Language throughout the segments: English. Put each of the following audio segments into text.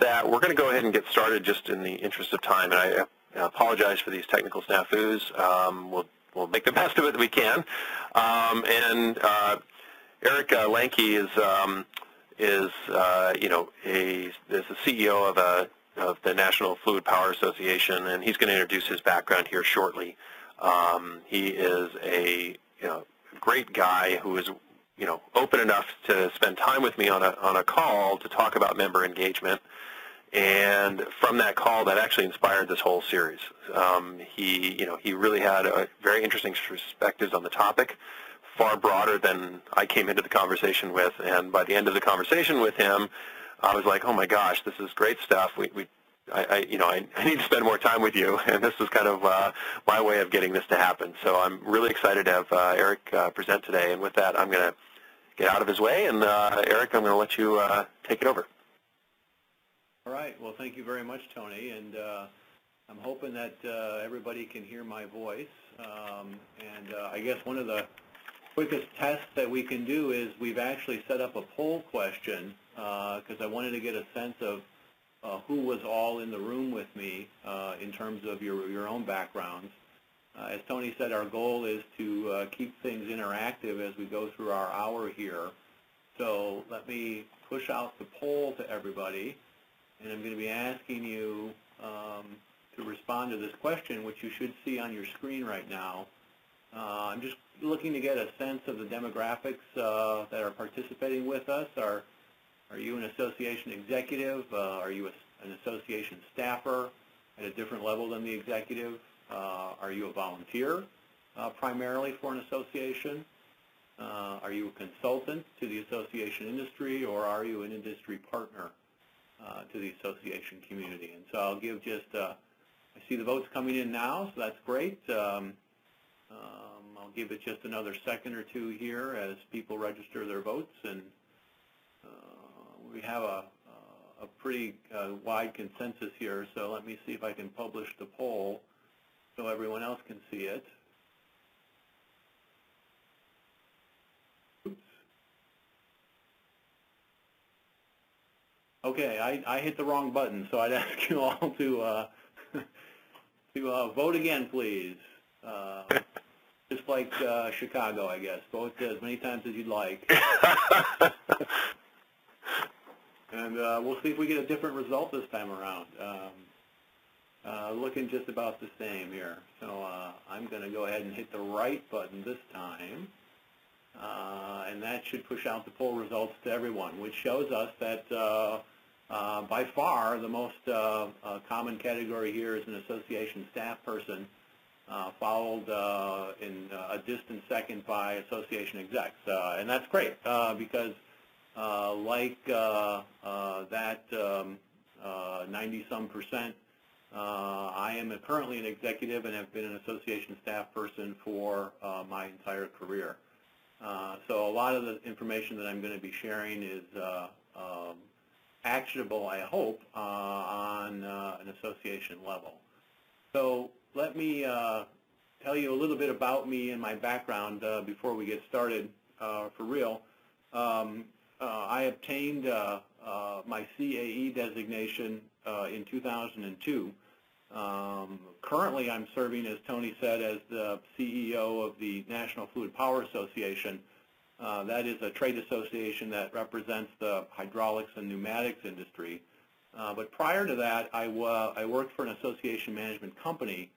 that, we're going to go ahead and get started just in the interest of time, and I apologize for these technical snafus. We'll make the best of it that we can. Eric Lanke is the CEO of the National Fluid Power Association, and he's going to introduce his background here shortly. He is a great guy who is open enough to spend time with me on a call to talk about member engagement, and from that call, that actually inspired this whole series. He really had a very interesting perspectives on the topic, far broader than I came into the conversation with, and by the end of the conversation with him, I was like, oh my gosh, this is great stuff. I need to spend more time with you, and this is kind of my way of getting this to happen. So I'm really excited to have Eric present today, and with that, I'm going to get out of his way, and Eric, I'm going to let you take it over. All right. Well, thank you very much, Tony, and I'm hoping that everybody can hear my voice. I guess one of the quickest tests that we can do is we've actually set up a poll question because I wanted to get a sense of who was all in the room with me in terms of your own backgrounds. As Tony said, our goal is to keep things interactive as we go through our hour here. So let me push out the poll to everybody, and I'm going to be asking you to respond to this question, which you should see on your screen right now. I'm just looking to get a sense of the demographics that are participating with us. Are you an association executive? Are you an association staffer at a different level than the executive? Are you a volunteer primarily for an association? Are you a consultant to the association industry, or are you an industry partner to the association community? And so I'll give just, I see the votes coming in now, so that's great. I'll give it just another second or two here as people register their votes, and we have a pretty wide consensus here, so let me see if I can publish the poll so everyone else can see it. Oops. Okay, I hit the wrong button, so I'd ask you all to vote again, please. Just like Chicago, I guess. Vote as many times as you'd like. And we'll see if we get a different result this time around. Looking just about the same here. So I'm going to go ahead and hit the right button this time. And that should push out the poll results to everyone, which shows us that by far the most common category here is an association staff person, followed in a distant second by association execs. And that's great because like that 90-some%, I am currently an executive and have been an association staff person for my entire career. So a lot of the information that I'm going to be sharing is actionable, I hope, on an association level. So let me tell you a little bit about me and my background before we get started for real. I obtained my CAE designation in 2002. Currently, I'm serving, as Tony said, as the CEO of the National Fluid Power Association. That is a trade association that represents the hydraulics and pneumatics industry. But prior to that, I worked for an association management company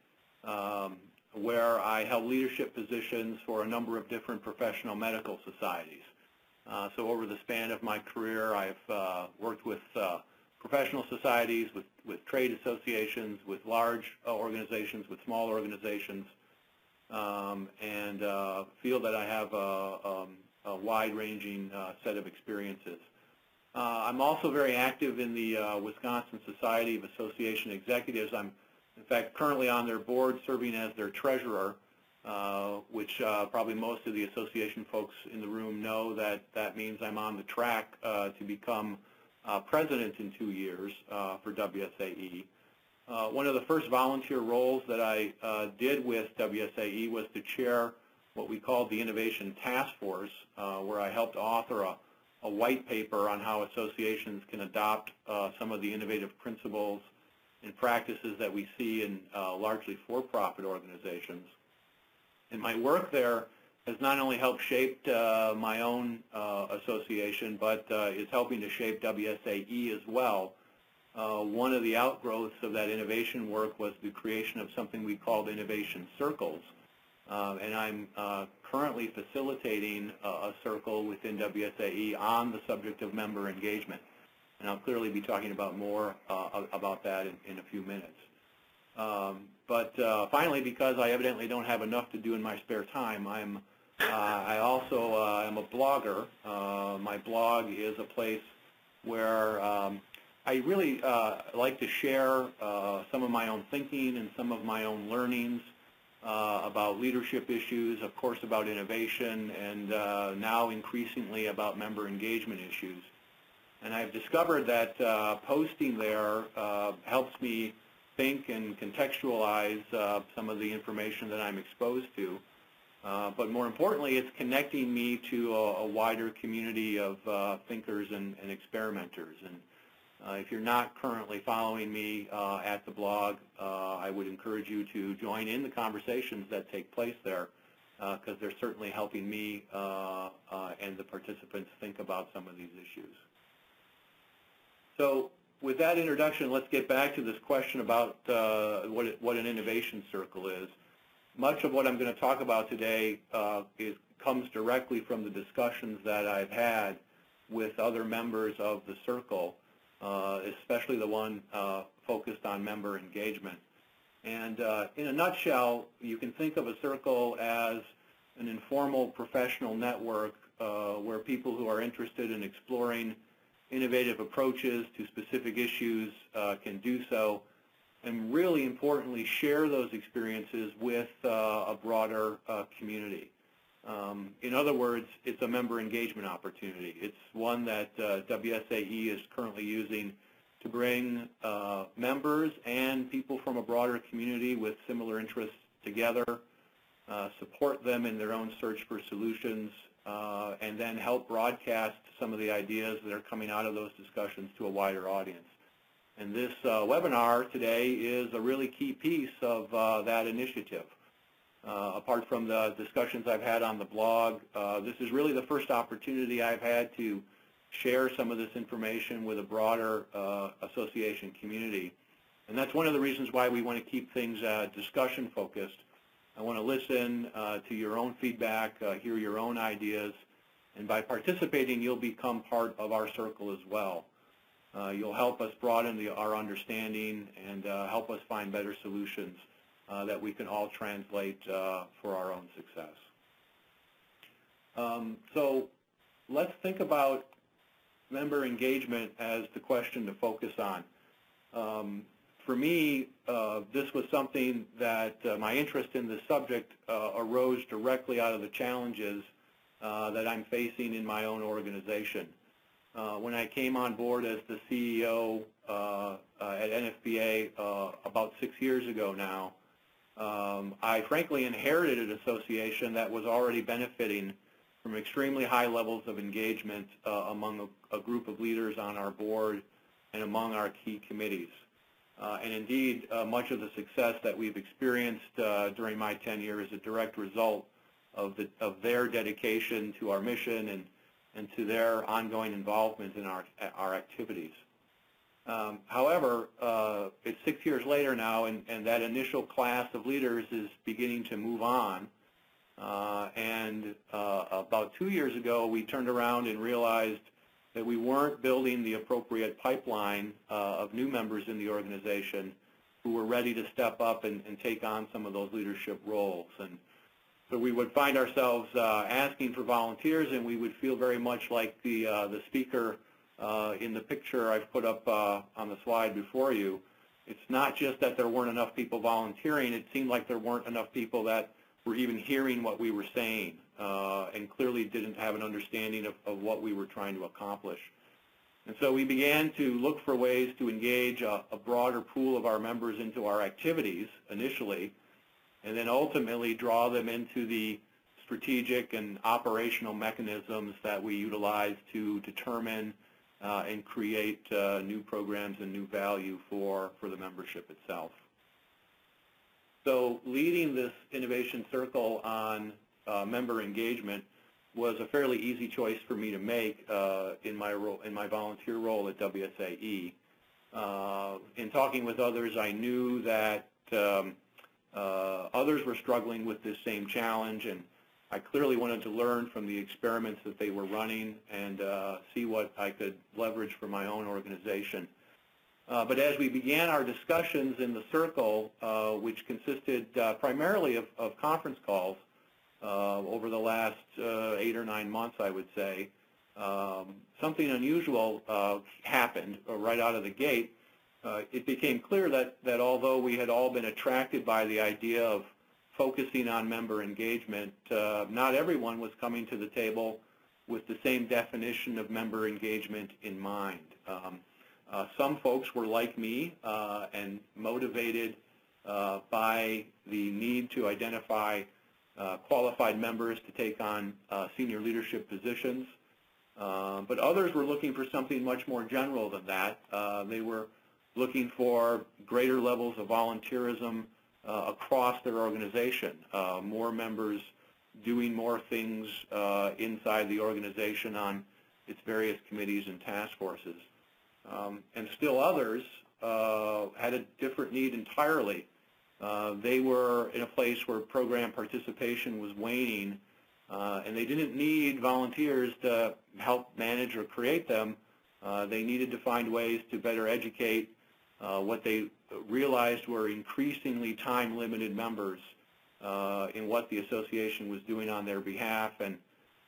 where I held leadership positions for a number of different professional medical societies. So over the span of my career, I've worked with professional societies, with trade associations, with large organizations, with small organizations, and feel that I have a wide-ranging set of experiences. I'm also very active in the Wisconsin Society of Association Executives. I'm, in fact, currently on their board serving as their treasurer, which probably most of the association folks in the room know that means I'm on the track to become president in 2 years for WSAE. One of the first volunteer roles that I did with WSAE was to chair what we called the Innovation Task Force, where I helped author a a white paper on how associations can adopt some of the innovative principles and practices that we see in largely for-profit organizations. And my work there has not only helped shape my own association, but is helping to shape WSAE as well. One of the outgrowths of that innovation work was the creation of something we called innovation circles. And I'm currently facilitating a circle within WSAE on the subject of member engagement. And I'll clearly be talking about more about that in a few minutes. But finally, because I evidently don't have enough to do in my spare time, I also am a blogger. My blog is a place where I really like to share some of my own thinking and some of my own learnings about leadership issues, of course about innovation, and now increasingly about member engagement issues. And I've discovered that posting there helps me think and contextualize some of the information that I'm exposed to. But more importantly, it's connecting me to a wider community of thinkers and experimenters. And if you're not currently following me at the blog, I would encourage you to join in the conversations that take place there, because they're certainly helping me and the participants think about some of these issues. So with that introduction, let's get back to this question about what an innovation circle is. Much of what I'm going to talk about today comes directly from the discussions that I've had with other members of the circle, especially the one focused on member engagement. And in a nutshell, you can think of a circle as an informal professional network where people who are interested in exploring innovative approaches to specific issues can do so, and really importantly share those experiences with a broader community. In other words, it's a member engagement opportunity. It's one that WSAE is currently using to bring members and people from a broader community with similar interests together, support them in their own search for solutions, and then help broadcast some of the ideas that are coming out of those discussions to a wider audience. And this webinar today is a really key piece of that initiative. Apart from the discussions I've had on the blog, this is really the first opportunity I've had to share some of this information with a broader association community. And that's one of the reasons why we want to keep things discussion focused. I want to listen to your own feedback, hear your own ideas, and by participating, you'll become part of our circle as well. You'll help us broaden our understanding and help us find better solutions that we can all translate for our own success. So let's think about member engagement as the question to focus on. For me, this was something that my interest in this subject arose directly out of the challenges that I'm facing in my own organization. When I came on board as the CEO at NFPA about 6 years ago now, I frankly inherited an association that was already benefiting from extremely high levels of engagement among a group of leaders on our board and among our key committees. And indeed, much of the success that we've experienced during my tenure is a direct result of their dedication to our mission and to their ongoing involvement in our activities. However, it's 6 years later now, and that initial class of leaders is beginning to move on. And about 2 years ago, we turned around and realized that we weren't building the appropriate pipeline of new members in the organization who were ready to step up and take on some of those leadership roles. And so we would find ourselves asking for volunteers, and we would feel very much like the speaker in the picture I've put up on the slide before you. It's not just that there weren't enough people volunteering, it seemed like there weren't enough people that were even hearing what we were saying and clearly didn't have an understanding of what we were trying to accomplish. And so we began to look for ways to engage a broader pool of our members into our activities initially, and then ultimately draw them into the strategic and operational mechanisms that we utilize to determine and create new programs and new value for the membership itself. So leading this innovation circle on member engagement was a fairly easy choice for me to make in my volunteer role at WSAE. In talking with others, I knew that others were struggling with this same challenge, and I clearly wanted to learn from the experiments that they were running and see what I could leverage for my own organization. But as we began our discussions in the circle, which consisted primarily of conference calls over the last 8 or 9 months, I would say, something unusual happened right out of the gate. It became clear that although we had all been attracted by the idea of focusing on member engagement, not everyone was coming to the table with the same definition of member engagement in mind. Some folks were like me and motivated by the need to identify qualified members to take on senior leadership positions. But others were looking for something much more general than that. They were looking for greater levels of volunteerism across their organization, more members doing more things inside the organization on its various committees and task forces. And still others had a different need entirely. They were in a place where program participation was waning, and they didn't need volunteers to help manage or create them. They needed to find ways to better educate what they realized were increasingly time-limited members in what the association was doing on their behalf, and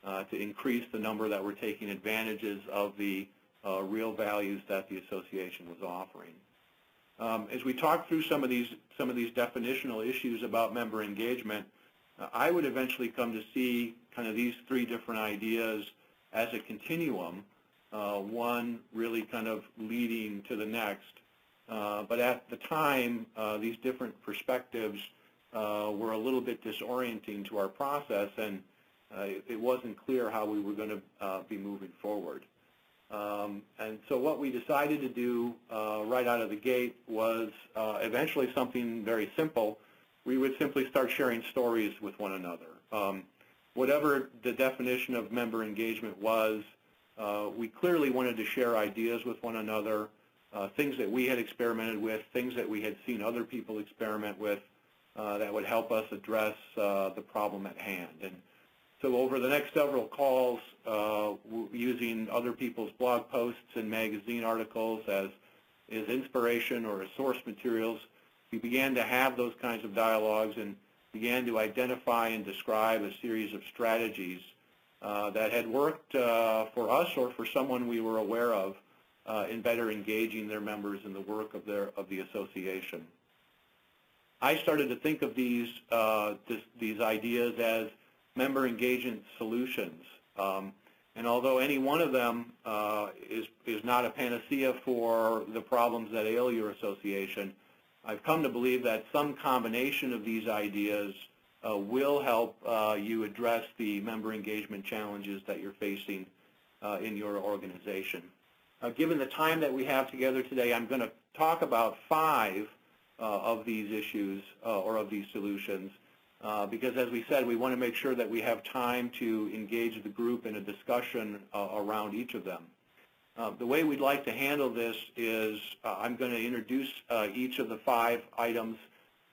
to increase the number that were taking advantages of the real values that the association was offering. As we talked through some of these definitional issues about member engagement, I would eventually come to see kind of these 3 different ideas as a continuum, one really kind of leading to the next. But at the time, these different perspectives were a little bit disorienting to our process, and it wasn't clear how we were going to be moving forward. And so what we decided to do right out of the gate was eventually something very simple. We would simply start sharing stories with one another. Whatever the definition of member engagement was, we clearly wanted to share ideas with one another, things that we had experimented with, things that we had seen other people experiment with that would help us address the problem at hand. And so over the next several calls, using other people's blog posts and magazine articles as inspiration or as source materials, we began to have those kinds of dialogues and began to identify and describe a series of strategies that had worked for us or for someone we were aware of in better engaging their members in the work of the association. I started to think of these ideas as member engagement solutions. And although any one of them is not a panacea for the problems that ail your association, I've come to believe that some combination of these ideas will help you address the member engagement challenges that you're facing in your organization. Given the time that we have together today, I'm going to talk about 5 of these issues or of these solutions. Because as we said, we want to make sure that we have time to engage the group in a discussion around each of them. The way we'd like to handle this is I'm going to introduce each of the 5 items,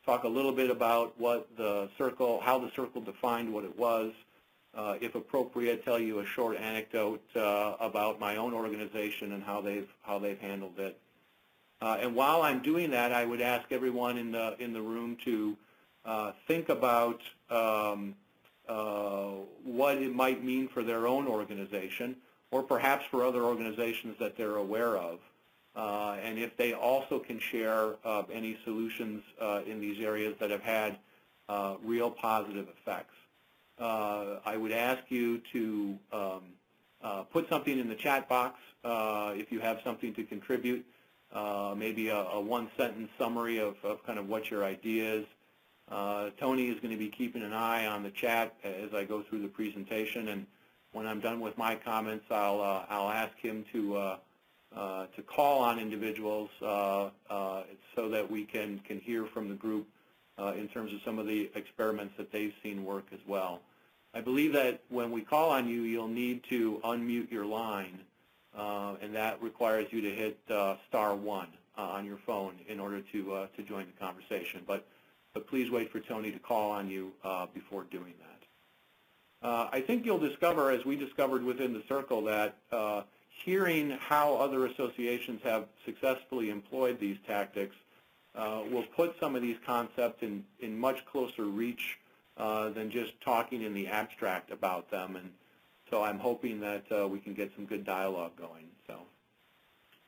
talk a little bit about what how the circle defined what it was, if appropriate, tell you a short anecdote about my own organization and how they've handled it. And while I'm doing that, I would ask everyone in the room to think about what it might mean for their own organization, or perhaps for other organizations that they're aware of, and if they also can share any solutions in these areas that have had real positive effects. I would ask you to put something in the chat box if you have something to contribute, maybe a 1-sentence summary of kind of what your idea is. Tony is going to be keeping an eye on the chat as I go through the presentation, and when I'm done with my comments, I'll ask him to call on individuals so that we can hear from the group in terms of some of the experiments that they've seen work as well. I believe that when we call on you, you'll need to unmute your line, and that requires you to hit *1 on your phone in order to join the conversation. But please wait for Tony to call on you before doing that. I think you'll discover, as we discovered within the circle, that hearing how other associations have successfully employed these tactics will put some of these concepts in much closer reach than just talking in the abstract about them. And so I'm hoping that we can get some good dialogue going.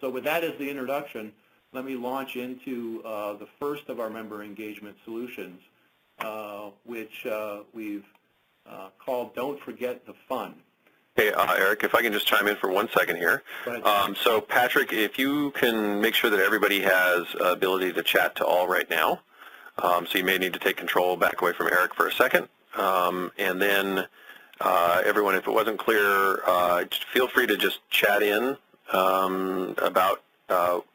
So with that as the introduction, let me launch into the first of our member engagement solutions, which we've called Don't Forget the Fun. Hey, Eric, if I can just chime in for 1 second here. So, Patrick, if you can make sure that everybody has ability to chat to all right now. So you may need to take control back away from Eric for a second. And then, everyone, if it wasn't clear, feel free to just chat in about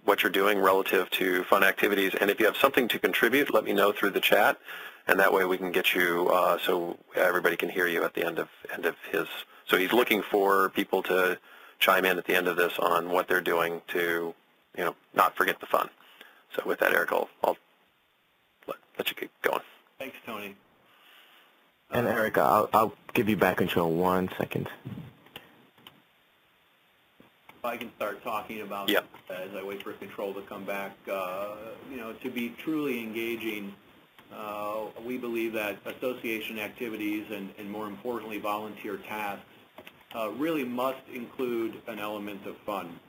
what you're doing relative to fun activities. And if you have something to contribute, let me know through the chat. And that way we can get you so everybody can hear you at the end of his. So he's looking for people to chime in at the end of this on what they're doing to, not forget the fun. So with that, Eric, I'll let you keep going. Thanks, Tony. And Eric, I'll give you back control 1 second. I can start talking about yep. this as I wait for control to come back. To be truly engaging, we believe that association activities and more importantly volunteer tasks really must include an element of fun.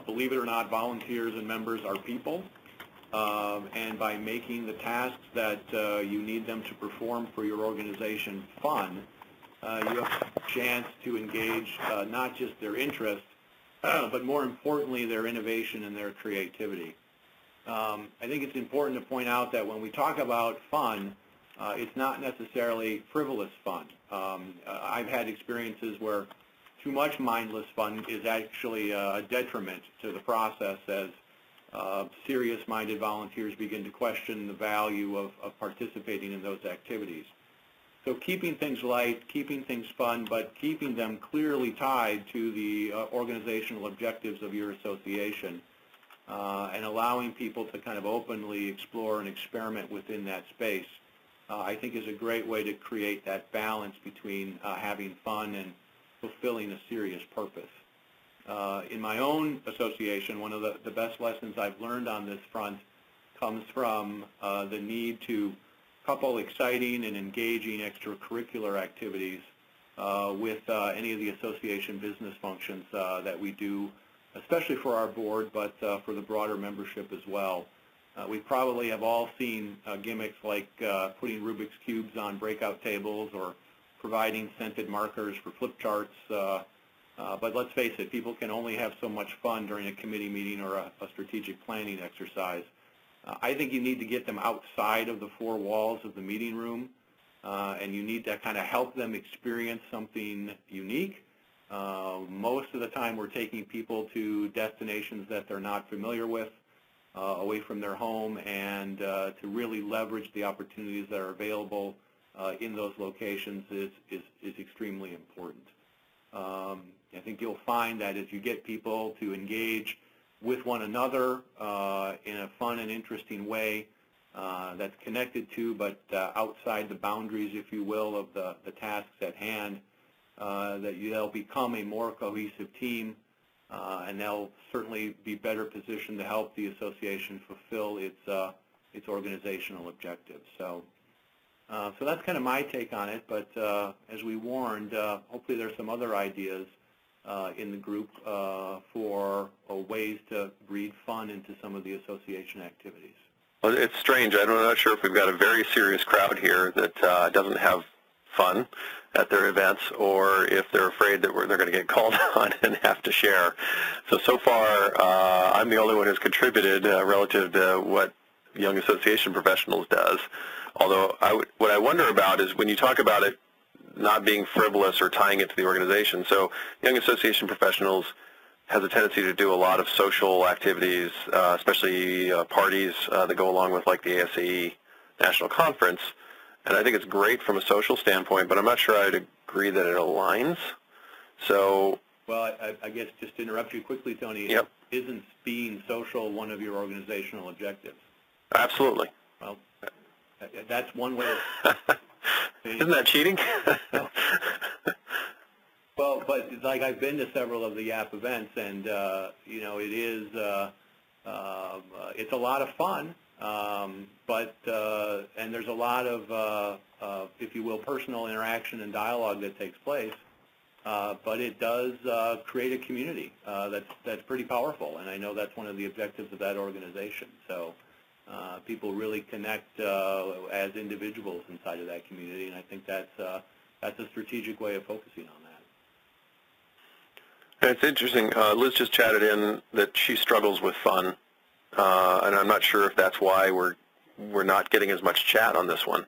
Believe it or not, volunteers and members are people, and by making the tasks that you need them to perform for your organization fun, you have a chance to engage not just their interest, but more importantly their innovation and their creativity. I think it's important to point out that when we talk about fun, it's not necessarily frivolous fun. I've had experiences where too much mindless fun is actually a detriment to the process as serious-minded volunteers begin to question the value of participating in those activities. So keeping things light, keeping things fun, but keeping them clearly tied to the organizational objectives of your association, and allowing people to kind of openly explore and experiment within that space, I think is a great way to create that balance between having fun and fulfilling a serious purpose. In my own association, one of the best lessons I've learned on this front comes from the need to couple exciting and engaging extracurricular activities with any of the association business functions that we do, especially for our board, but for the broader membership as well. We probably have all seen gimmicks like putting Rubik's Cubes on breakout tables or providing scented markers for flip charts. But let's face it, people can only have so much fun during a committee meeting or a strategic planning exercise. I think you need to get them outside of the four walls of the meeting room, and you need to kind of help them experience something unique. Most of the time we're taking people to destinations that they're not familiar with, away from their home, and to really leverage the opportunities that are available in those locations is extremely important. I think you'll find that as you get people to engage with one another in a fun and interesting way that's connected to but outside the boundaries, if you will, of the tasks at hand, that they'll become a more cohesive team, and they'll certainly be better positioned to help the association fulfill its organizational objectives. So that's kind of my take on it, but as we warned, hopefully there's some other ideas in the group for ways to breed fun into some of the association activities. Well, it's strange. I'm not sure if we've got a very serious crowd here that doesn't have fun at their events, or if they're afraid that they're going to get called on and have to share. So far, I'm the only one who's contributed relative to what Young Association Professionals does. Although what I wonder about is when you talk about it not being frivolous or tying it to the organization. So Young Association Professionals has a tendency to do a lot of social activities, especially parties that go along with like the ASAE National Conference. And I think it's great from a social standpoint, but I'm not sure I'd agree that it aligns. So, well, I guess just to interrupt you quickly, Tony, yep. Isn't being social one of your organizational objectives? Absolutely. Well, that's one way. Isn't that cheating? Well, but like I've been to several of the YAP events, and you know, it is it's a lot of fun, but and there's a lot of if you will, personal interaction and dialogue that takes place. But it does create a community that's pretty powerful, and I know that's one of the objectives of that organization. So people really connect as individuals inside of that community, and I think that's a strategic way of focusing on that. And it's interesting. Liz just chatted in that she struggles with fun, and I'm not sure if that's why we're not getting as much chat on this one.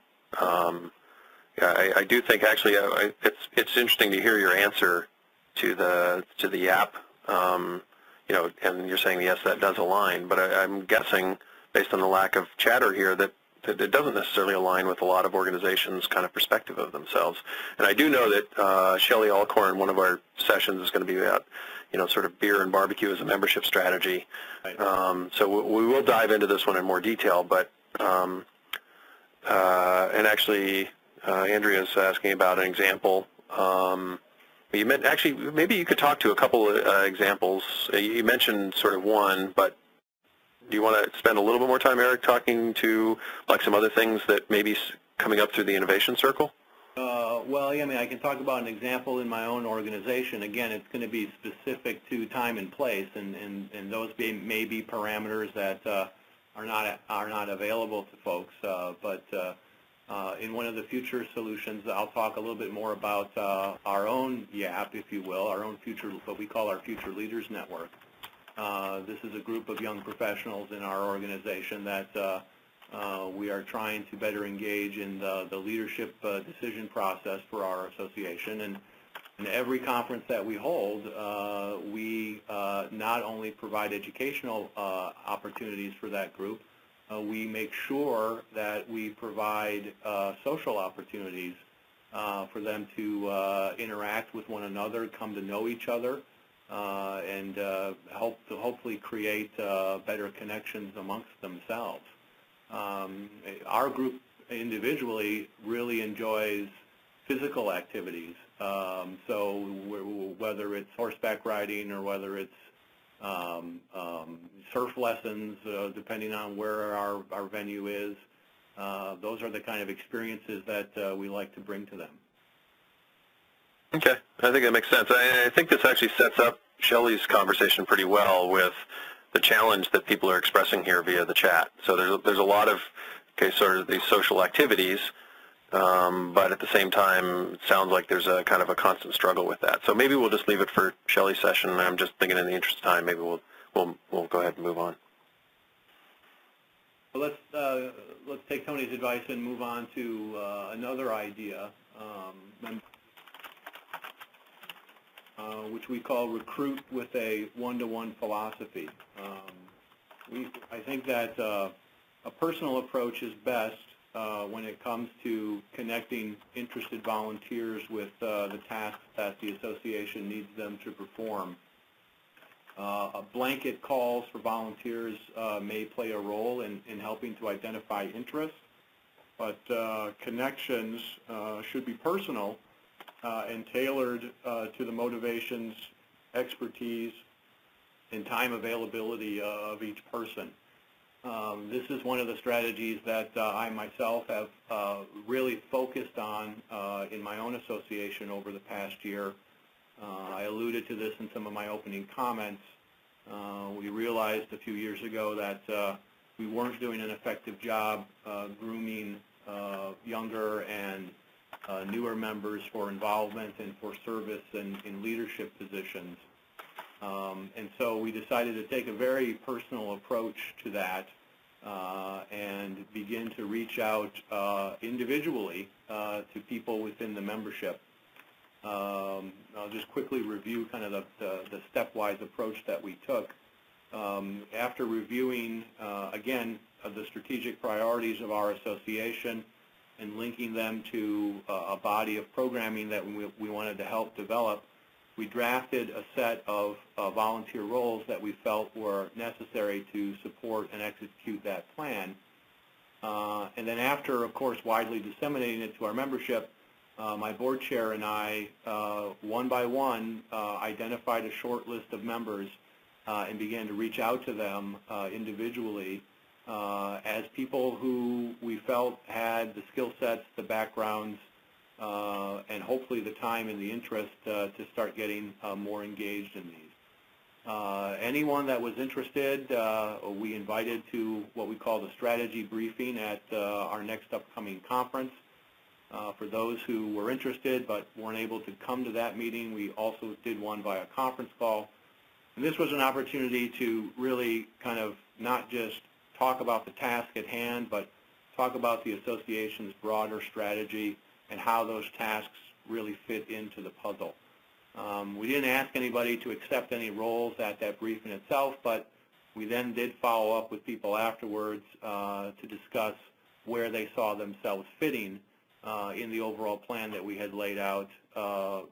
Yeah, I do think actually it's interesting to hear your answer to the YAP. You know, and you're saying yes, that does align, but I'm guessing based on the lack of chatter here that it doesn't necessarily align with a lot of organizations' kind of perspective of themselves. And I do know that Shelley Alcorn, one of our sessions, is going to be about, you know, sort of beer and barbecue as a membership strategy. Right. So we will dive into this one in more detail. But and actually, Andrea's asking about an example. You meant actually maybe you could talk to a couple of examples. You mentioned sort of one, but do you want to spend a little bit more time, Eric, talking to like some other things that may be coming up through the innovation circle? Well, yeah, I mean, I can talk about an example in my own organization. Again, it's going to be specific to time and place, and those may be parameters that are not available to folks. But in one of the future solutions, I'll talk a little bit more about our own YAP, if you will, our own future, what we call our Future Leaders Network. This is a group of young professionals in our organization that we are trying to better engage in the leadership decision process for our association. And in every conference that we hold, we not only provide educational opportunities for that group, we make sure that we provide social opportunities for them to interact with one another, come to know each other, and hopefully create better connections amongst themselves. Our group individually really enjoys physical activities, so whether it's horseback riding or whether it's surf lessons, depending on where our venue is, those are the kind of experiences that we like to bring to them. Okay, I think that makes sense. I think this actually sets up Shelley's conversation pretty well with the challenge that people are expressing here via the chat. So there's a lot of, sort of these social activities, but at the same time, it sounds like there's a kind of a constant struggle with that. So maybe we'll just leave it for Shelley's session. I'm just thinking in the interest of time, maybe we'll go ahead and move on. Well, let's take Tony's advice and move on to another idea, which we call recruit with a one-to-one philosophy. I think that a personal approach is best when it comes to connecting interested volunteers with the tasks that the association needs them to perform. Blanket calls for volunteers may play a role in helping to identify interest, but connections should be personal and tailored to the motivations, expertise, and time availability of each person. This is one of the strategies that I myself have really focused on in my own association over the past year. I alluded to this in some of my opening comments. We realized a few years ago that we weren't doing an effective job grooming younger and newer members for involvement and for service in leadership positions. And so we decided to take a very personal approach to that and begin to reach out individually to people within the membership. I'll just quickly review kind of the stepwise approach that we took. After reviewing, again, the strategic priorities of our association and linking them to a body of programming that we wanted to help develop, we drafted a set of volunteer roles that we felt were necessary to support and execute that plan. And then after, of course, widely disseminating it to our membership, my board chair and I, one by one, identified a short list of members and began to reach out to them individually as people who we felt had the skill sets, the backgrounds, and hopefully the time and the interest to start getting more engaged in these. Anyone that was interested, we invited to what we call the strategy briefing at our next upcoming conference. For those who were interested but weren't able to come to that meeting, we also did one via conference call. And this was an opportunity to really kind of not just talk about the task at hand, but talk about the association's broader strategy and how those tasks really fit into the puzzle. We didn't ask anybody to accept any roles at that briefing itself, but we then did follow up with people afterwards to discuss where they saw themselves fitting in the overall plan that we had laid out,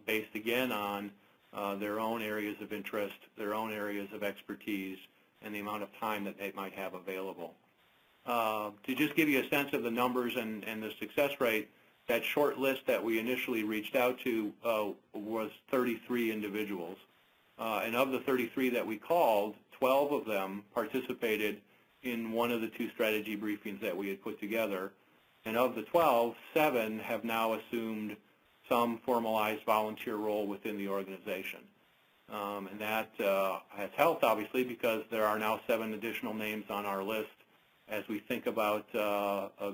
based again on their own areas of interest, their own areas of expertise, and the amount of time that they might have available. To just give you a sense of the numbers and the success rate, that short list that we initially reached out to was 33 individuals. And of the 33 that we called, 12 of them participated in one of the two strategy briefings that we had put together. And of the 12, 7 have now assumed some formalized volunteer role within the organization. And that has helped, obviously, because there are now 7 additional names on our list as we think about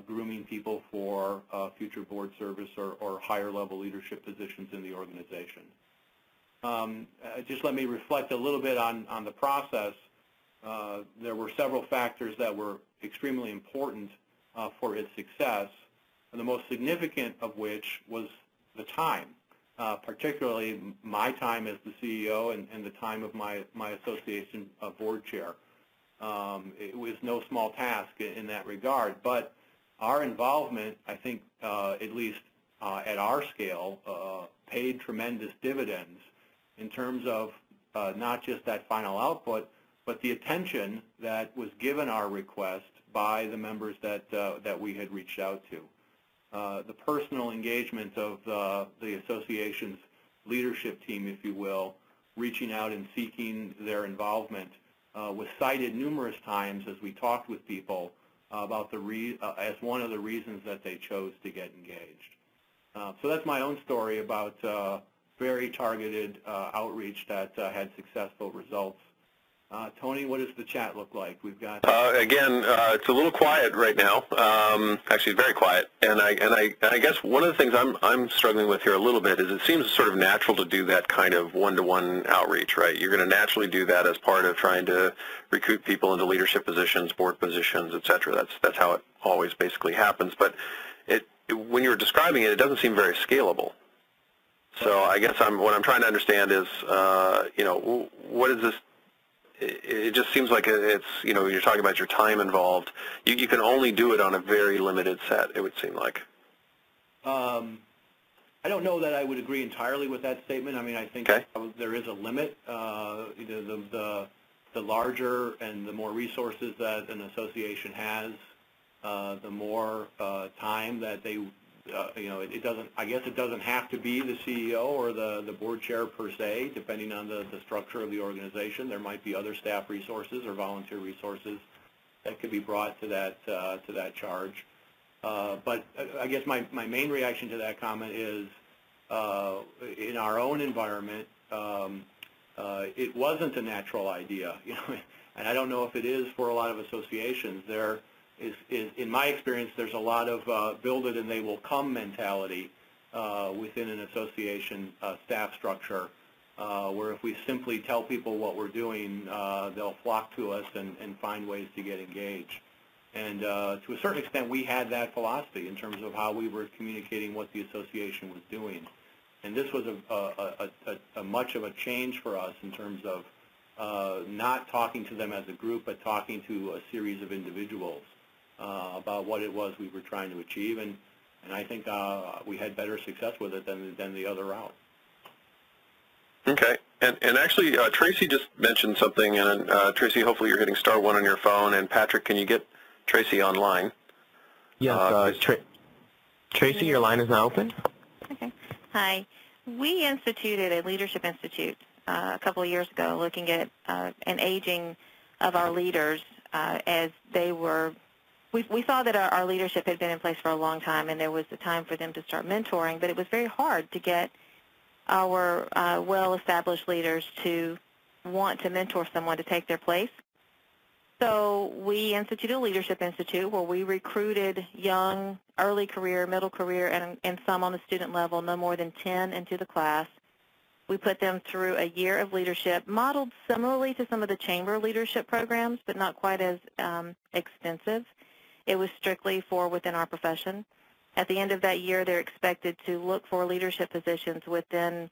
grooming people for future board service or higher level leadership positions in the organization. Just let me reflect a little bit on the process. There were several factors that were extremely important for its success, and the most significant of which was the time, particularly my time as the CEO and the time of my association board chair. It was no small task in that regard, but our involvement, I think, at least at our scale, paid tremendous dividends in terms of not just that final output, but the attention that was given our request by the members that we had reached out to. The personal engagement of the association's leadership team, if you will, reaching out and seeking their involvement was cited numerous times as we talked with people about as one of the reasons that they chose to get engaged. So that's my own story about very targeted outreach that had successful results. Tony, what does the chat look like? We've got again, it's a little quiet right now. Actually, very quiet. And I guess one of the things I'm struggling with here a little bit is it seems sort of natural to do that kind of one-to-one outreach, right? You're going to naturally do that as part of trying to recruit people into leadership positions, board positions, et cetera. That's how it always basically happens. But when you're describing it, it doesn't seem very scalable. So I guess what I'm trying to understand is, what is this? It just seems like it's, you're talking about your time involved. You can only do it on a very limited set, it would seem like. I don't know that I would agree entirely with that statement. I mean, I think there is a limit. The larger and the more resources that an association has, the more time that they I guess it doesn't have to be the CEO or the board chair per se, depending on the structure of the organization. There might be other staff resources or volunteer resources that could be brought to that charge. But I guess my main reaction to that comment is, in our own environment, it wasn't a natural idea, and I don't know if it is for a lot of associations. There is, in my experience, there's a lot of build it and they will come mentality within an association staff structure, where if we simply tell people what we're doing, they'll flock to us and find ways to get engaged. And to a certain extent, we had that philosophy in terms of how we were communicating what the association was doing. And this was a much of a change for us in terms of not talking to them as a group, but talking to a series of individuals about what it was we were trying to achieve. And I think we had better success with it than the other route. Okay. And actually, Tracy just mentioned something, and Tracy, hopefully you're hitting *1 on your phone, and Patrick, can you get Tracy online? Yes, Tracy, your line is now open. Okay. Hi. We instituted a Leadership Institute a couple of years ago looking at an aging of our leaders as they were. We saw that our leadership had been in place for a long time, and there was a time for them to start mentoring, but it was very hard to get our well-established leaders to want to mentor someone to take their place. So we instituted a Leadership Institute where we recruited young, early career, middle career, and some on the student level, no more than 10 into the class. We put them through a year of leadership, modeled similarly to some of the chamber leadership programs, but not quite as extensive. It was strictly for within our profession. At the end of that year, they're expected to look for leadership positions within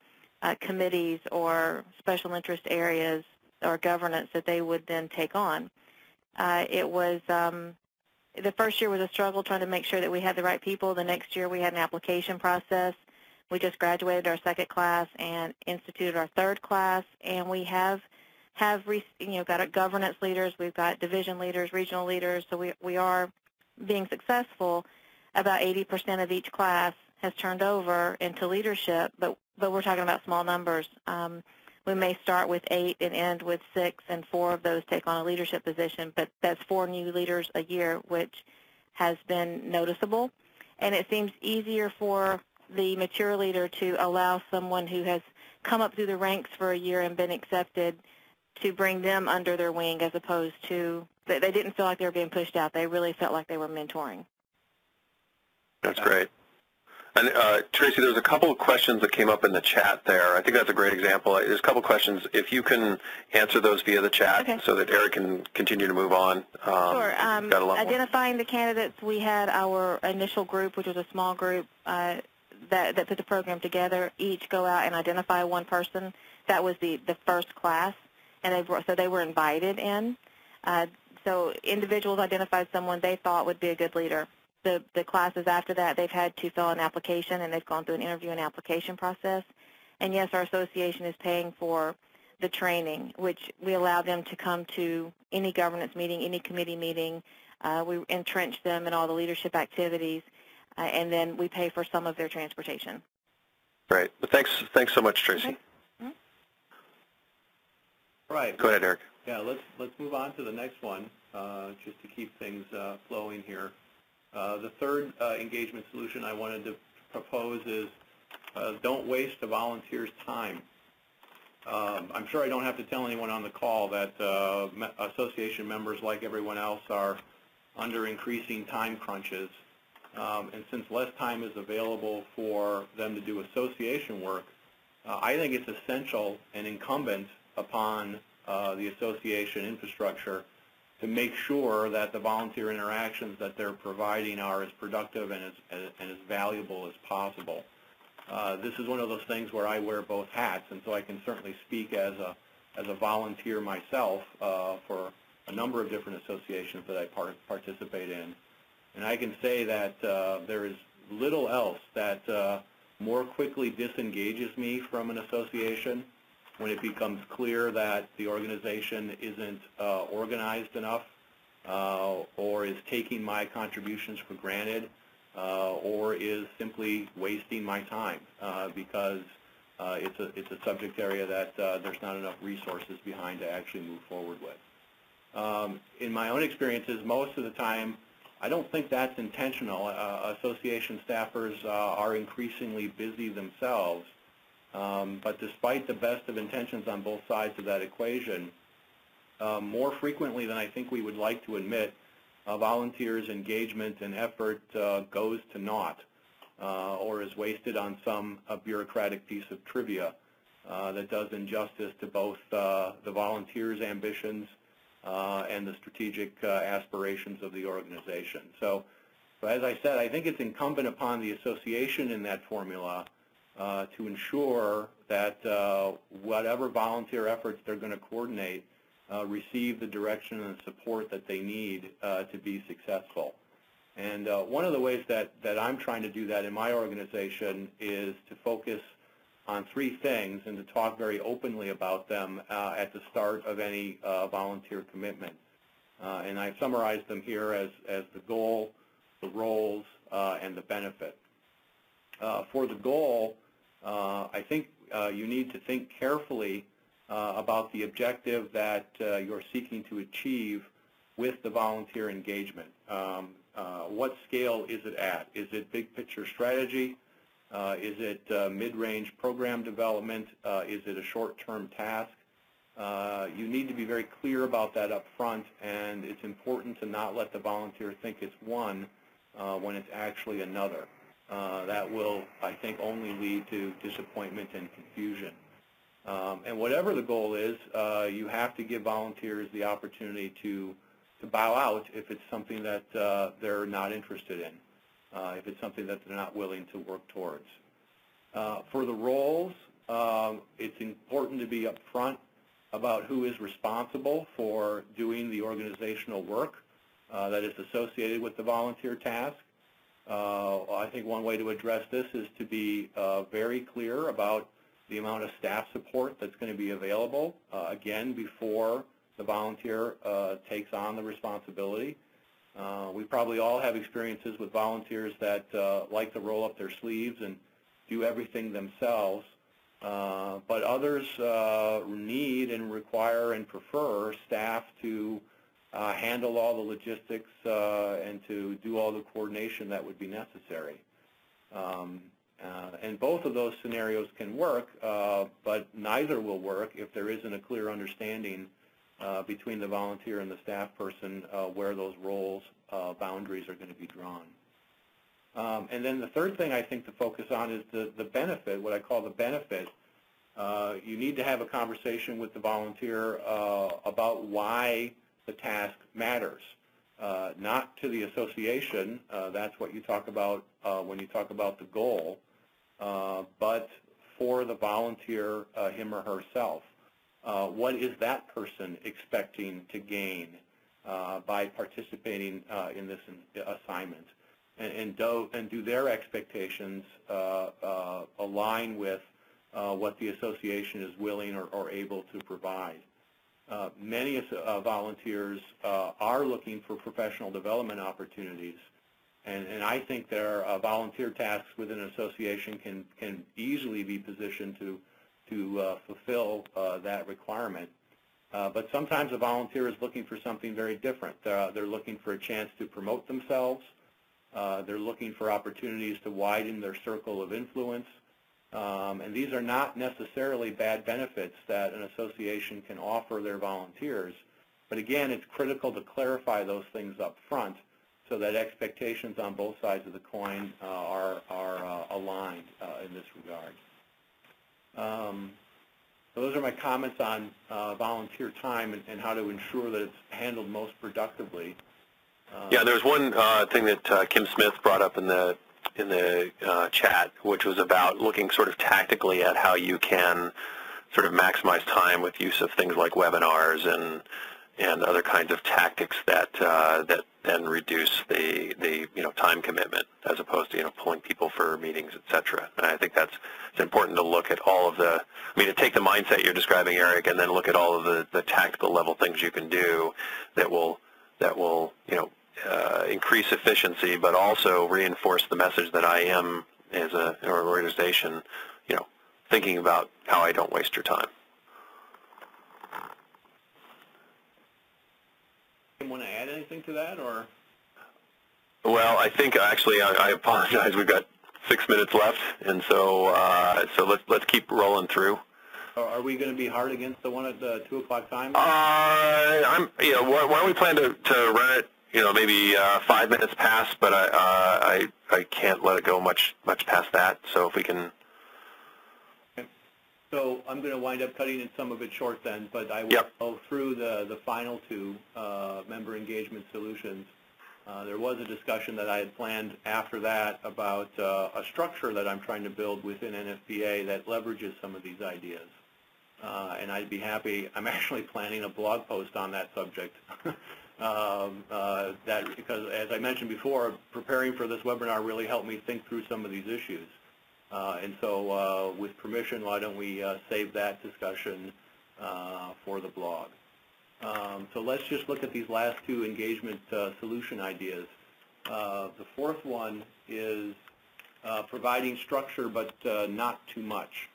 committees or special interest areas or governance that they would then take on. It was, the first year was a struggle trying to make sure that we had the right people. The next year we had an application process. We just graduated our second class and instituted our third class, and we have got our governance leaders, we've got division leaders, regional leaders, so we are being successful. About 80% of each class has turned over into leadership, but we're talking about small numbers. We may start with 8 and end with 6, and 4 of those take on a leadership position, but that's 4 new leaders a year, which has been noticeable. And it seems easier for the mature leader to allow someone who has come up through the ranks for a year and been accepted to bring them under their wing, as opposed to, they didn't feel like they were being pushed out. They really felt like they were mentoring. That's great. And Tracy, there's a couple of questions that came up in the chat there. I think that's a great example. There's a couple of questions. If you can answer those via the chat, okay, so that Eric can continue to move on. Sure. Identifying the candidates, we had our initial group, which was a small group that put the program together, each go out and identify one person. That was the first class, and they were invited in. So individuals identified someone they thought would be a good leader. The classes after that, they've had to fill an application, and they've gone through an interview and application process. And yes, our association is paying for the training, which we allow them to come to any governance meeting, any committee meeting. We entrench them in all the leadership activities, and then we pay for some of their transportation. Great. Well, thanks so much, Tracy. Okay. Mm-hmm. Right. Go ahead, Eric. Yeah, let's move on to the next one, just to keep things flowing here. The third engagement solution I wanted to propose is don't waste a volunteer's time. I'm sure I don't have to tell anyone on the call that association members, like everyone else, are under increasing time crunches. And since less time is available for them to do association work, I think it's essential and incumbent upon the association infrastructure to make sure that the volunteer interactions that they're providing are as productive and as valuable as possible. This is one of those things where I wear both hats, and so I can certainly speak as a volunteer myself for a number of different associations that I participate in. And I can say that there is little else that more quickly disengages me from an association when it becomes clear that the organization isn't organized enough or is taking my contributions for granted or is simply wasting my time because it's a subject area that there's not enough resources behind to actually move forward with. In my own experiences, most of the time, I don't think that's intentional. Association staffers are increasingly busy themselves. But despite the best of intentions on both sides of that equation, more frequently than I think we would like to admit, volunteers' engagement and effort goes to naught or is wasted on some bureaucratic piece of trivia that does injustice to both the volunteers' ambitions and the strategic aspirations of the organization. So as I said, I think it's incumbent upon the association in that formula to ensure that whatever volunteer efforts they're going to coordinate receive the direction and support that they need to be successful. And one of the ways that I'm trying to do that in my organization is to focus on three things and to talk very openly about them at the start of any volunteer commitment. And I've summarized them here as the goal, the roles, and the benefit. For the goal, I think you need to think carefully about the objective that you're seeking to achieve with the volunteer engagement. What scale is it at? Is it big picture strategy? Is it mid-range program development? Is it a short-term task? You need to be very clear about that up front, and it's important to not let the volunteer think it's one when it's actually another. That will, I think, only lead to disappointment and confusion. And whatever the goal is, you have to give volunteers the opportunity to bow out if it's something that they're not interested in, if it's something that they're not willing to work towards. For the roles, it's important to be upfront about who is responsible for doing the organizational work that is associated with the volunteer task. I think one way to address this is to be very clear about the amount of staff support that's going to be available, again, before the volunteer takes on the responsibility. We probably all have experiences with volunteers that like to roll up their sleeves and do everything themselves, but others need and require and prefer staff to handle all the logistics and to do all the coordination that would be necessary. And both of those scenarios can work, but neither will work if there isn't a clear understanding between the volunteer and the staff person where those roles boundaries are going to be drawn. And then the third thing I think to focus on is the benefit, what I call the benefit. You need to have a conversation with the volunteer about why the task matters. Not to the association, that's what you talk about when you talk about the goal, but for the volunteer, him or herself. What is that person expecting to gain by participating in this assignment? And do their expectations align with what the association is willing or able to provide? Many volunteers are looking for professional development opportunities, and I think their volunteer tasks within an association can easily be positioned to fulfill that requirement. But sometimes a volunteer is looking for something very different. They're looking for a chance to promote themselves. They're looking for opportunities to widen their circle of influence. And these are not necessarily bad benefits that an association can offer their volunteers. But again, it's critical to clarify those things up front so that expectations on both sides of the coin are aligned in this regard. So those are my comments on volunteer time and how to ensure that it's handled most productively. Yeah, there's one thing that Kim Smith brought up in the chat, which was about looking sort of tactically at how you can sort of maximize time with use of things like webinars and other kinds of tactics that that then reduce the time commitment as opposed to pulling people for meetings, etc. And I think it's important to look at all of the to take the mindset you're describing, Eric, and then look at all of the tactical level things you can do that will increase efficiency, but also reinforce the message that I am, as an organization, thinking about how I don't waste your time. You want to add anything to that, or? Well, I think actually I apologize. We've got 6 minutes left, and so let's keep rolling through. Are we going to be hard against the one at the 2 o'clock time? Why don't we plan to run it? Maybe 5 minutes past, but I can't let it go much past that. So if we can. So I'm going to wind up cutting in some of it short then, but I will go through the final two, member engagement solutions. There was a discussion that I had planned after that about a structure that I'm trying to build within NFPA that leverages some of these ideas. And I'd be happy, I'm actually planning a blog post on that subject. Because as I mentioned before, preparing for this webinar really helped me think through some of these issues. And so with permission, why don't we save that discussion for the blog. So let's just look at these last two engagement solution ideas. The fourth one is providing structure but not too much.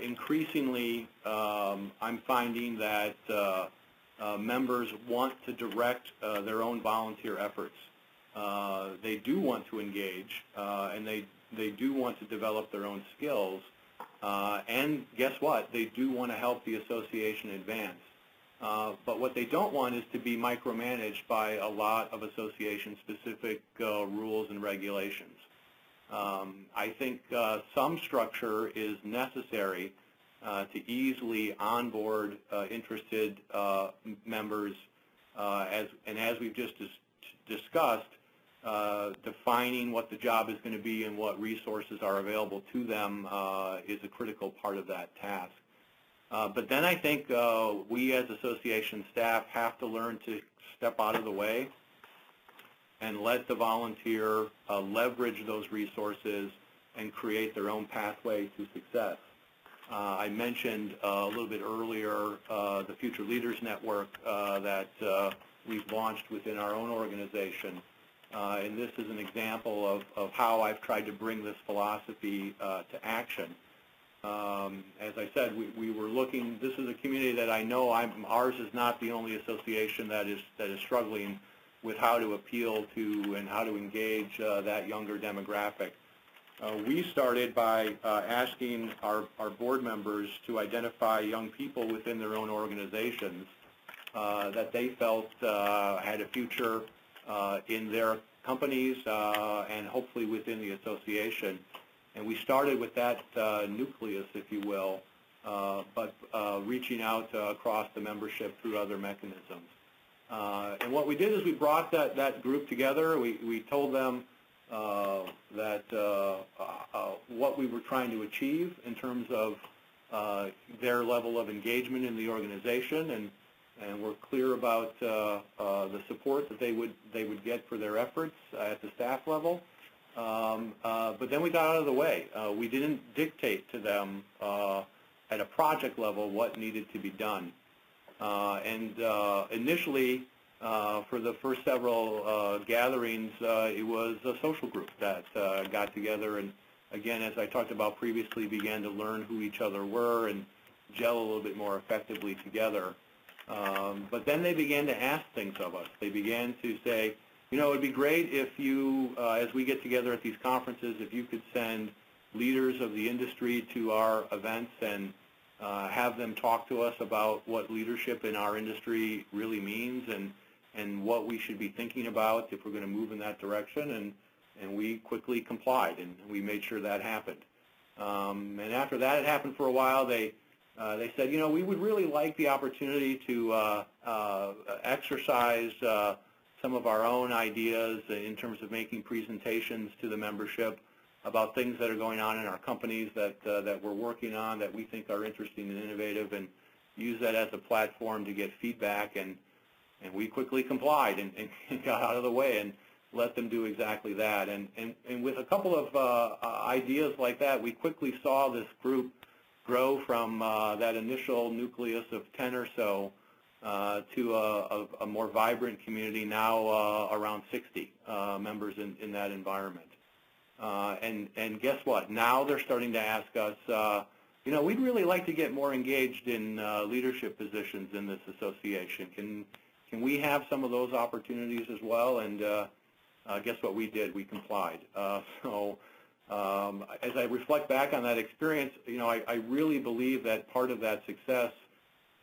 Increasingly, I'm finding that members want to direct their own volunteer efforts. They do want to engage, and they do want to develop their own skills. And guess what? They do want to help the association advance. But what they don't want is to be micromanaged by a lot of association-specific rules and regulations. I think some structure is necessary to easily onboard interested members, as we've just discussed, defining what the job is going to be and what resources are available to them is a critical part of that task. But then I think we as association staff have to learn to step out of the way and let the volunteer leverage those resources and create their own pathway to success. I mentioned a little bit earlier the Future Leaders Network that we've launched within our own organization. And this is an example of how I've tried to bring this philosophy to action. As I said, we were looking, this is a community that I know ours is not the only association that is struggling with how to appeal to and how to engage that younger demographic. We started by asking our board members to identify young people within their own organizations that they felt had a future in their companies and hopefully within the association. And we started with that nucleus, if you will, but reaching out across the membership through other mechanisms. And what we did is we brought that group together. We told them that what we were trying to achieve in terms of their level of engagement in the organization, and we're clear about the support that they would get for their efforts at the staff level. But then we got out of the way. We didn't dictate to them at a project level what needed to be done. And initially, for the first several gatherings, it was a social group that got together and, again, as I talked about previously, began to learn who each other were and gel a little bit more effectively together. But then they began to ask things of us. They began to say, you know, it would be great if you, as we get together at these conferences, if you could send leaders of the industry to our events and have them talk to us about what leadership in our industry really means and what we should be thinking about if we're going to move in that direction. And we quickly complied, and we made sure that happened. And after that had happened for a while, they said, you know, we would really like the opportunity to exercise some of our own ideas in terms of making presentations to the membership about things that are going on in our companies that we're working on that we think are interesting and innovative, and use that as a platform to get feedback. And we quickly complied and got out of the way and let them do exactly that. And with a couple of ideas like that, we quickly saw this group grow from that initial nucleus of 10 or so to a more vibrant community now around 60 members in that environment. And guess what? Now they're starting to ask us, you know, we'd really like to get more engaged in leadership positions in this association. Can we have some of those opportunities as well? And guess what we did? We complied. So as I reflect back on that experience, you know, I really believe that part of that success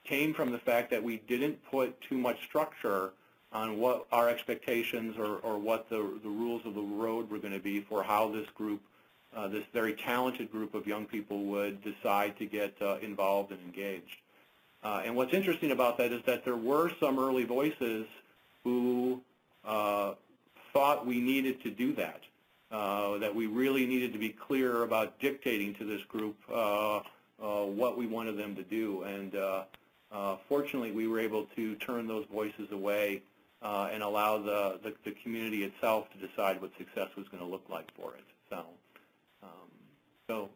came from the fact that we didn't put too much structure on what our expectations or what the rules of the road were going to be for how this group this very talented group of young people would decide to get involved and engaged. And what's interesting about that is that there were some early voices who thought we needed to do that, that we really needed to be clear about dictating to this group what we wanted them to do. And fortunately, we were able to turn those voices away and allow the community itself to decide what success was going to look like for it. So,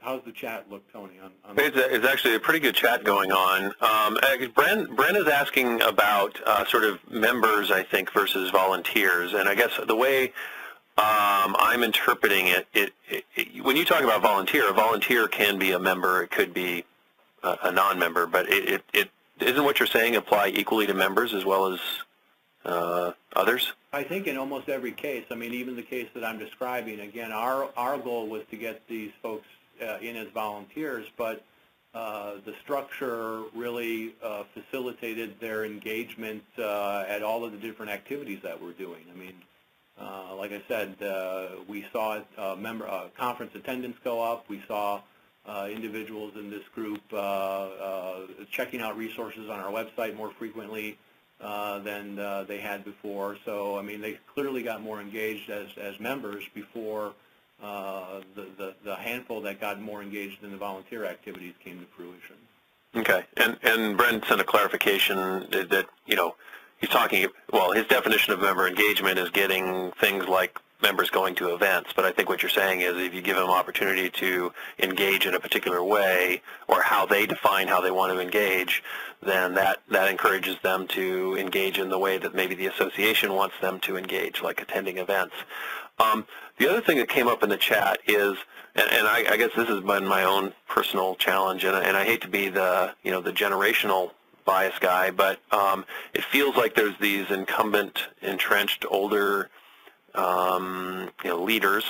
how's the chat look, Tony? It's actually a pretty good chat going on. Bren is asking about sort of members, I think, versus volunteers. And I guess the way I'm interpreting it, when you talk about volunteer, a volunteer can be a member. It could be a non-member. But it isn't what you're saying apply equally to members as well as others? I think in almost every case. I mean, even the case that I'm describing, again, our goal was to get these folks in as volunteers, but the structure really facilitated their engagement at all of the different activities that we're doing. I mean, like I said, we saw conference attendance go up. We saw individuals in this group checking out resources on our website more frequently than they had before. So, I mean, they clearly got more engaged as members before the handful that got more engaged in the volunteer activities came to fruition. Okay. And Brent sent a clarification that, you know, he's talking, well, his definition of member engagement is getting things like members going to events, but I think what you're saying is if you give them opportunity to engage in a particular way or how they define how they want to engage, then that encourages them to engage in the way that maybe the association wants them to engage, like attending events. The other thing that came up in the chat is, and I guess this has been my own personal challenge, and I hate to be the generational bias guy, but it feels like there's these incumbent, entrenched, older leaders,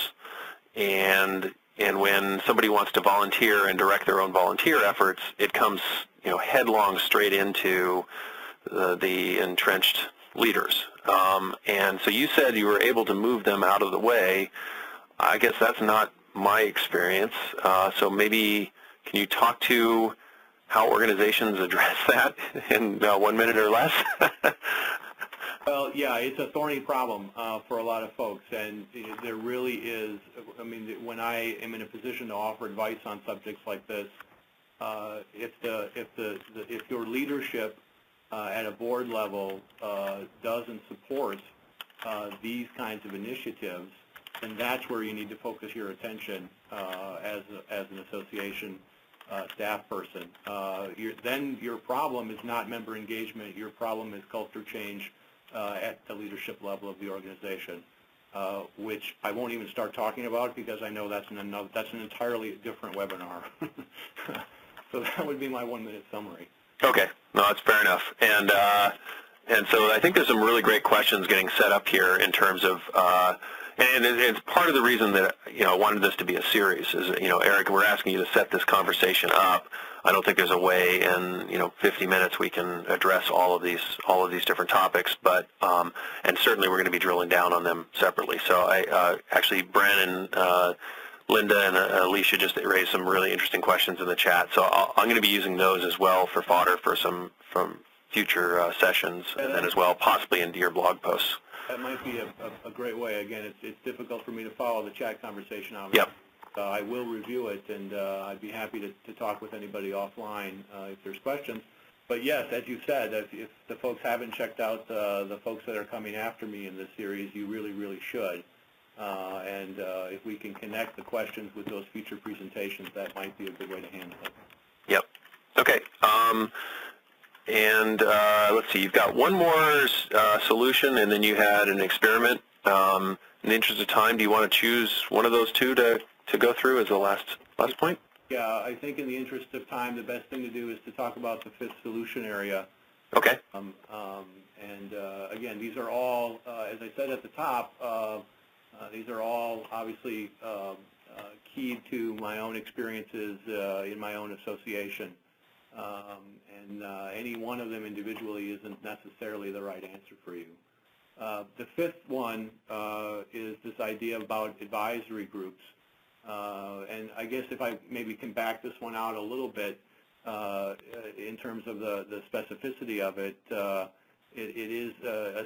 and when somebody wants to volunteer and direct their own volunteer efforts, it comes headlong straight into the entrenched leaders. And so you said you were able to move them out of the way. I guess that's not my experience. So maybe can you talk to how organizations address that in 1 minute or less? Well, yeah, it's a thorny problem for a lot of folks, and there really is. I mean, when I am in a position to offer advice on subjects like this, if your leadership at a board level doesn't support these kinds of initiatives, then that's where you need to focus your attention as an association staff person. Then your problem is not member engagement. Your problem is culture change at the leadership level of the organization, which I won't even start talking about because I know that's an entirely different webinar. So that would be my 1 minute summary. Okay, no, that's fair enough. And so I think there's some really great questions getting set up here in terms of, and it's part of the reason that I wanted this to be a series. Is Eric, we're asking you to set this conversation up. I don't think there's a way in 50 minutes we can address all of these different topics, but and certainly we're going to be drilling down on them separately. So I actually Bren and Linda and Alicia just raised some really interesting questions in the chat. So I'm going to be using those as well for fodder for some from future sessions, and then as well possibly into your blog posts. That might be a great way. Again, it's difficult for me to follow the chat conversation on. Yep. I will review it, and I'd be happy to talk with anybody offline if there's questions. But yes, as you said, if the folks haven't checked out the folks that are coming after me in this series, you really, really should. And if we can connect the questions with those future presentations, that might be a good way to handle it. Yep. Okay. And let's see, you've got one more solution, and then you had an experiment. In the interest of time, do you want to choose one of those two to go through as the last point? Yeah, I think in the interest of time, the best thing to do is to talk about the fifth solution area. Okay. Again, these are all, as I said at the top, these are all obviously keyed to my own experiences in my own association. Any one of them individually isn't necessarily the right answer for you. The fifth one is this idea about advisory groups. And I guess if I maybe can back this one out a little bit in terms of the specificity of it, it is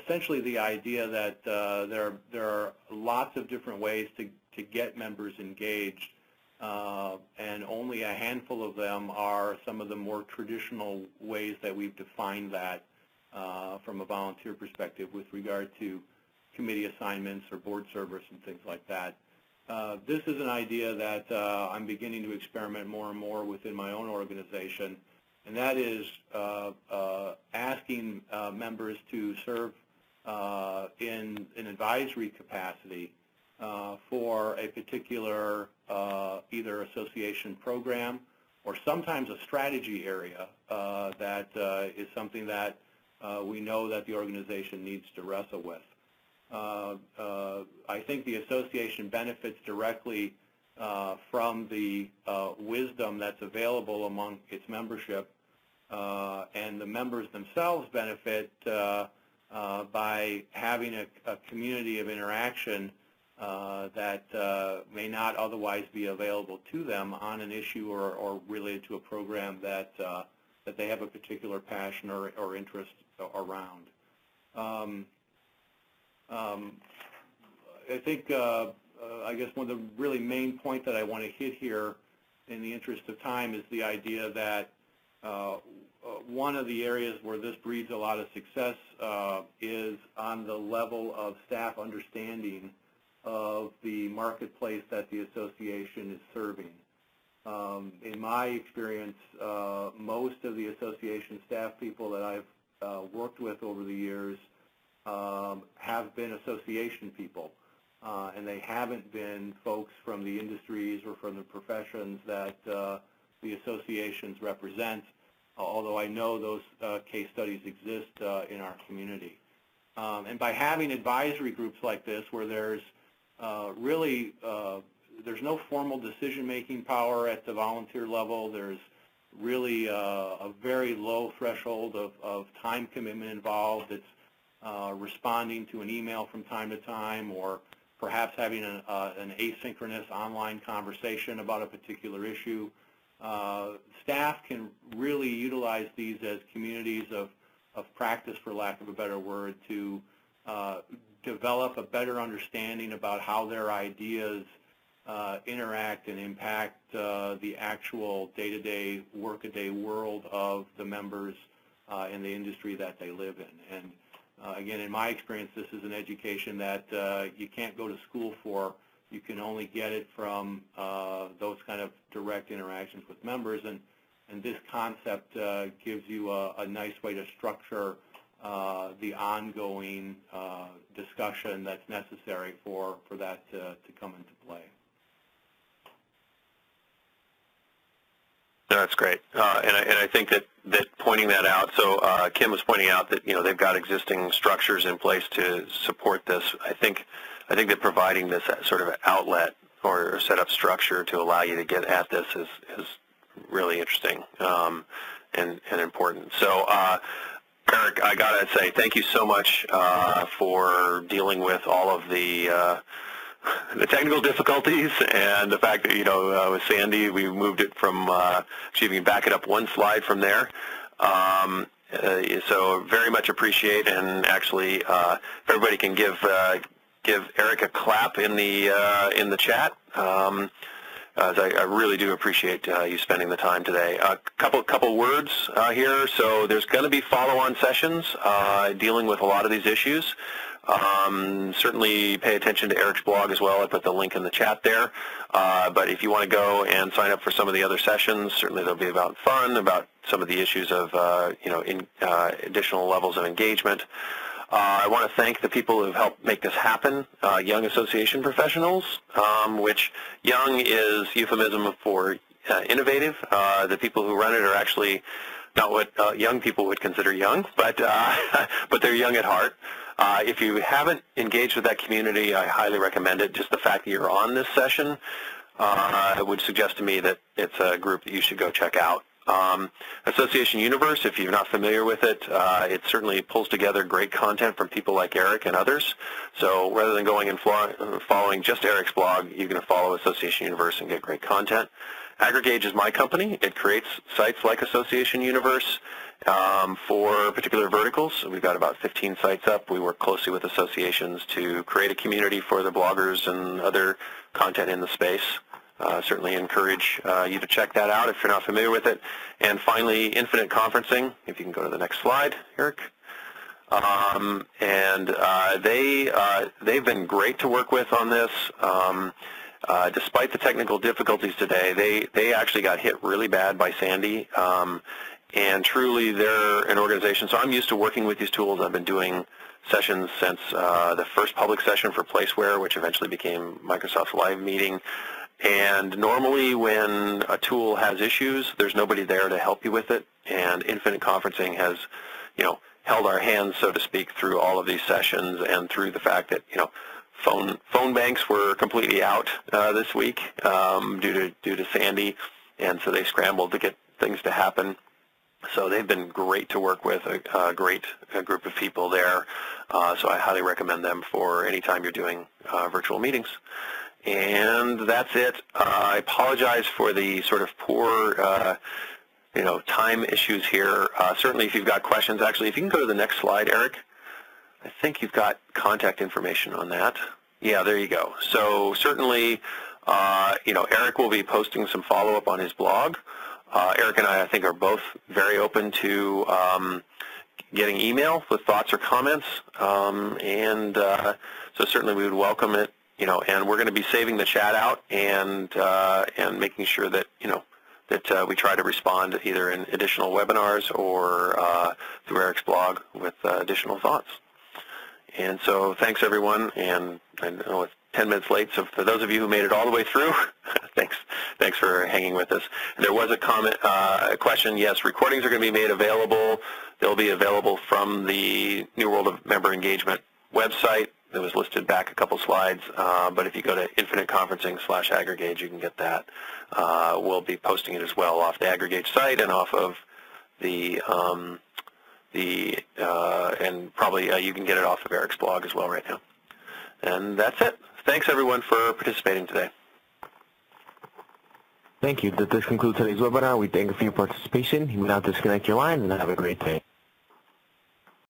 essentially the idea that there are lots of different ways to get members engaged, and only a handful of them are some of the more traditional ways that we've defined that from a volunteer perspective with regard to committee assignments or board service and things like that. This is an idea that I'm beginning to experiment more and more within my own organization, and that is asking members to serve in an advisory capacity for a particular either association program or sometimes a strategy area that is something that we know that the organization needs to wrestle with. I think the association benefits directly from the wisdom that's available among its membership, and the members themselves benefit by having a community of interaction that may not otherwise be available to them on an issue or related to a program that they have a particular passion or interest around. I think, I guess one of the really main points that I want to hit here in the interest of time is the idea that one of the areas where this breeds a lot of success is on the level of staff understanding of the marketplace that the association is serving. In my experience, most of the association staff people that I've worked with over the years have been association people, and they haven't been folks from the industries or from the professions that the associations represent, although I know those case studies exist in our community. And by having advisory groups like this where there's really there's no formal decision-making power at the volunteer level, there's really a very low threshold of time commitment involved. It's responding to an email from time to time, or perhaps having an asynchronous online conversation about a particular issue. Staff can really utilize these as communities of practice, for lack of a better word, to develop a better understanding about how their ideas interact and impact the actual day-to-day, work-a-day world of the members in the industry that they live in. And again, in my experience, this is an education that you can't go to school for. You can only get it from those kind of direct interactions with members, and this concept gives you a nice way to structure the ongoing discussion that's necessary for that to come into play. That's great, and I think that pointing that out. So Kim was pointing out that they've got existing structures in place to support this. I think that providing this sort of outlet or set up structure to allow you to get at this is really interesting and important. So Eric, I gotta say thank you so much for dealing with all of the technical difficulties and the fact that, with Sandy, we moved it from, actually, we can back it up one slide from there. So very much appreciate, and actually, if everybody can give Eric a clap in the chat, as I really do appreciate you spending the time today. A couple words here. So there's going to be follow-on sessions dealing with a lot of these issues. Certainly pay attention to Eric's blog as well. I put the link in the chat there. But if you want to go and sign up for some of the other sessions, certainly they'll be about fun, about some of the issues of additional levels of engagement. I want to thank the people who have helped make this happen, Young Association Professionals, which young is euphemism for innovative. The people who run it are actually not what young people would consider young, but they're young at heart. If you haven't engaged with that community, I highly recommend it. Just the fact that you're on this session would suggest to me that it's a group that you should go check out. Association Universe, if you're not familiar with it, it certainly pulls together great content from people like Eric and others. So rather than going and following just Eric's blog, you can follow Association Universe and get great content. AgriGauge is my company. It creates sites like Association Universe for particular verticals. We've got about 15 sites up. We work closely with associations to create a community for the bloggers and other content in the space. Certainly encourage you to check that out if you're not familiar with it. And finally, Infinite Conferencing, if you can go to the next slide, Eric. They've been great to work with on this. Despite the technical difficulties today, they actually got hit really bad by Sandy. And truly, they're an organization. So I'm used to working with these tools. I've been doing sessions since the first public session for Placeware, which eventually became Microsoft's Live Meeting. And normally when a tool has issues, there's nobody there to help you with it. And Infinite Conferencing has, held our hands, so to speak, through all of these sessions and through the fact that, phone banks were completely out this week due to Sandy, and so they scrambled to get things to happen. So they've been great to work with, a great group of people there. So I highly recommend them for any time you're doing virtual meetings. And that's it. I apologize for the sort of poor, time issues here. Certainly, if you've got questions, actually, if you can go to the next slide, Eric. I think you've got contact information on that. Yeah, there you go. So certainly, Eric will be posting some follow-up on his blog. Eric and I think, are both very open to getting email with thoughts or comments, so certainly we would welcome it. And we're going to be saving the chat out and making sure that that we try to respond either in additional webinars or through Eric's blog with additional thoughts. And so thanks everyone, and I know it's 10 minutes late, so for those of you who made it all the way through, thanks for hanging with us. And there was a question. Yes, recordings are going to be made available. They'll be available from the New World of Member Engagement website. It was listed back a couple slides, but if you go to infiniteconferencing/AgriGauge, you can get that. We'll be posting it as well off the AgriGauge site and off of and probably you can get it off of Eric's blog as well right now. And that's it. Thanks everyone for participating today. Thank you. This concludes today's webinar. We thank you for your participation. You may now disconnect your line and have a great day.